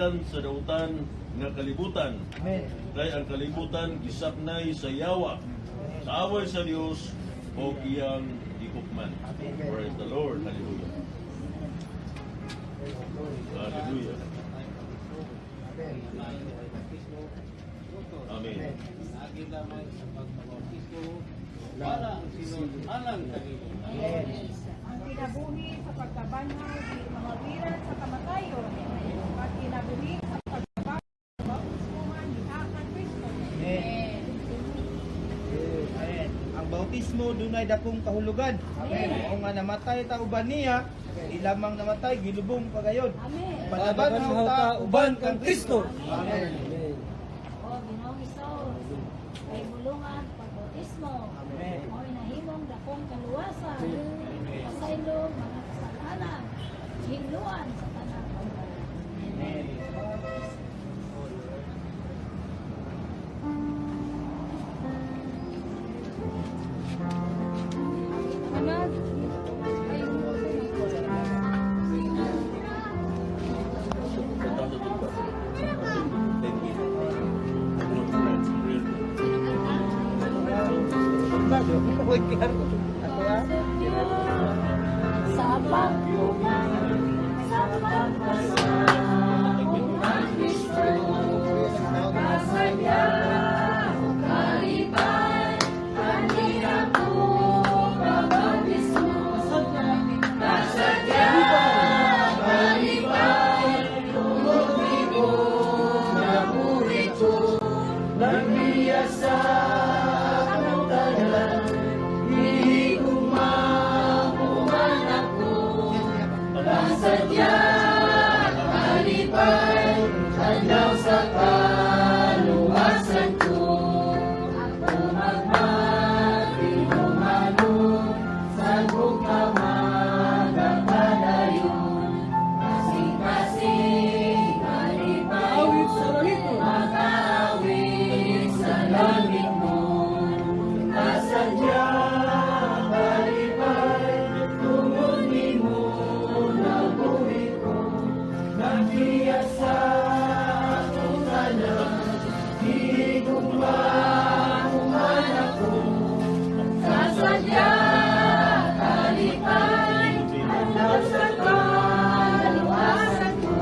gikan sa dautan nga kalibutan. Amen. Kay ang kalibutan gisapnay sa yawa, sa away sa Dios o iyang ikukman. Praise the Lord. Hallelujah. Hallelujah. Amen. Ang kinabuhi sa pagkabanhaw di mahawiran sa kamatayon, at kinabuhi sa pagkabanhaw sa bautismuhan ni Akan Kristo. Amen. Amen. Ang bautismo dunay dakong kahulugan. Amen. Kung nga namatay ta uban niya, di lamang namatay gilubong pagayon. Amen. Panabanhaw ta uban kang Kristo. Amen. O Ginoong Hesus, kay bulungan pagbautismo. Amen. O inahimong dakong kaluwasan. Pasaylo mga kasalanan. Hingluan sa tanang pagkalan. Amen. Amen. Uy, kaya ako ya. Sa pagtuman, sa pagpasalamat, Kristo, kasadya, kalipay, kanina po, pabautismo, kasadya, kalipay, tumulibo, naburito, nagbiasa, ang talan, hindi kumakuman ako, kasadya, kalipay, hadlaw sa kaluwasan ko. Ako magmati-humano, sabog ka magkakalayon. Kasing-kasing, kalipay, makaawit sa langit mo. Kasadya, kalipay, tumunin mo na buhay ko. Nagbiasa akong tanan, di ko mahuman ako. Kasadya, kalipay, hadlaw sa kaluwasan ko.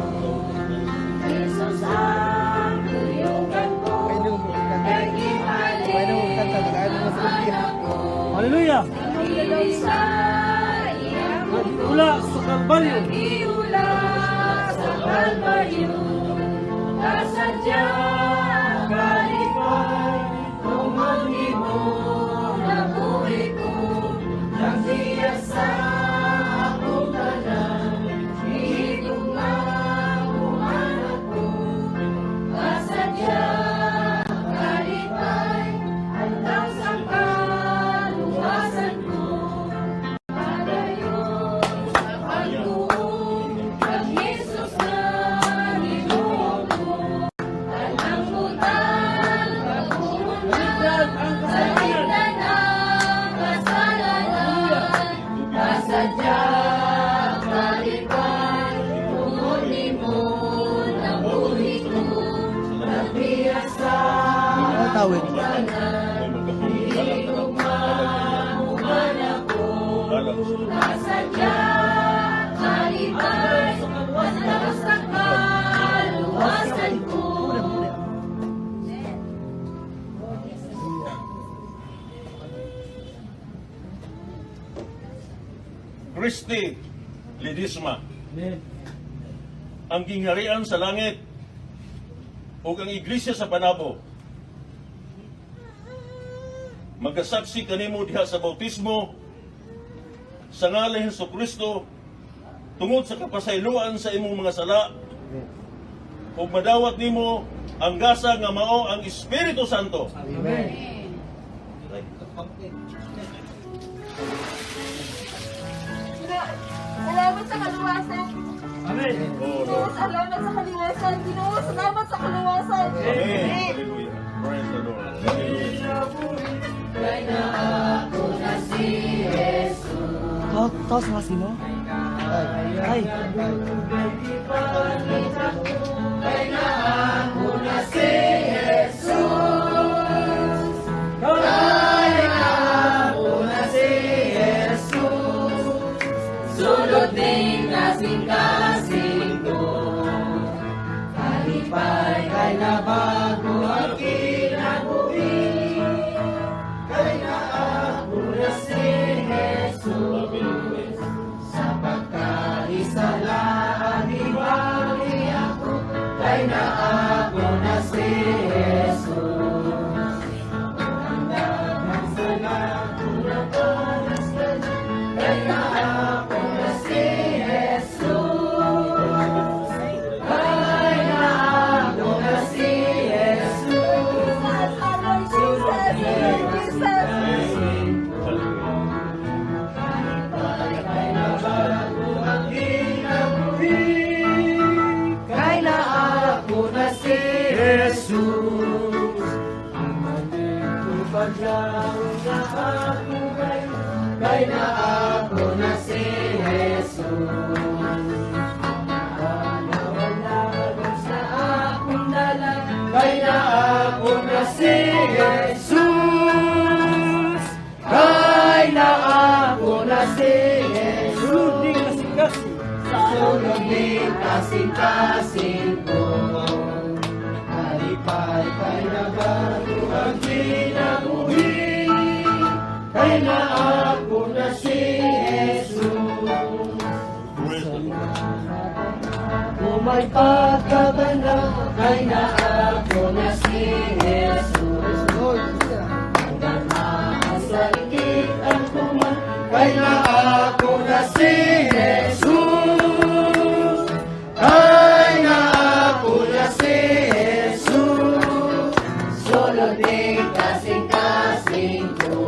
Jesus ang tuyugan ko, kay gipaling ako. Hallelujah. Ula sa Kalbaryo. Ula sa Kalbaryo. Kasadya, kalipay, tumangin mo na buhay ko. Nagsiasa akong tanan, higugma-guman ako. Kasadya, kalipay, hanggang sa kaluwasan ko. Padayon sa pagtuon ng Jesus na niluog ko. Tanang butang kapunan sa tignan ng kasalanan. Kasadya, kalipay, tumunin mo na buhay ko. Nagbiasa Tawid. kasadya, kalipay, hadlaw sa kaluwasan ko. Christi Lidisma. Ang gingharian sa langit o ang iglesia sa Panabo. Magasaksi kanimo diha sa bautismo sa ngalan ni Jesucristo tungod sa kapasayloan sa imong mga sala ug madawat nimo ang gasa nga mao ang Espiritu Santo. Amen. Salamat sa kaluwasan. Amen. Oh Lord. Salamat sa kaluwasan. Ginoo, salamat sa kaluwasan. Amen. Hallelujah. Praise the Lord. Hallelujah. Kay na ako na si Jesus. Tos mas mo? Ay. Kay si Jesus. Kaya ako na si Jesus. Sulod din kasing-kasing ko. Kalipay kay na bago ang kinabuhi. Kaya ako na si Jesus. Sa pagkaisalaan ibali ako. Kaya ako na si Jesus. Ang dagang sana ko na panas ka na. Kaya ako na si Jesus. Kaya ako na si Jesus. Kaya ako na si Jesus. Ang maling paglaw na ako kaya ako na si Jesus. Wala sa akong dala, kaya ako na si Jesus. Kaya ako na si Jesus. Sulod din kasing-kasing ko. Kalipay kay na bago ang kinabuhi. Kaya na ako na si Jesus. Kung may pagkaganda, kaya na ako na si Jesus. Hanggang maasalikit ang tuman, kaya na ako na si Jesus. Kaya na ako na si Jesus. Solo din kasing-kasing ko.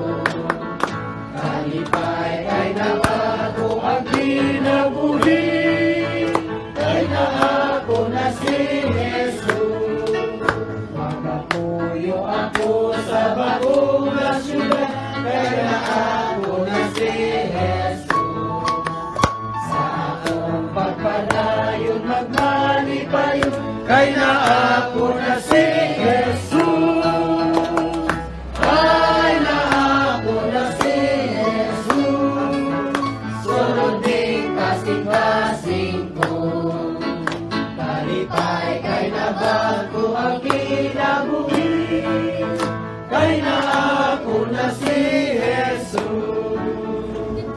Kalipay kay na bago ang kinabuhi. Kaya na ako na si Jesus. Makapuyo ako sa bagong na syudad. Kaya na ako na si Jesus. Sa akong pagpadayon magmalipayon. Kaya na ako na si Jesus. Kaya na ako na si Jesus. Sulod din kasing-kasing ko. Kalipay kay na bago ang kinabuhi. Kaya na ako na si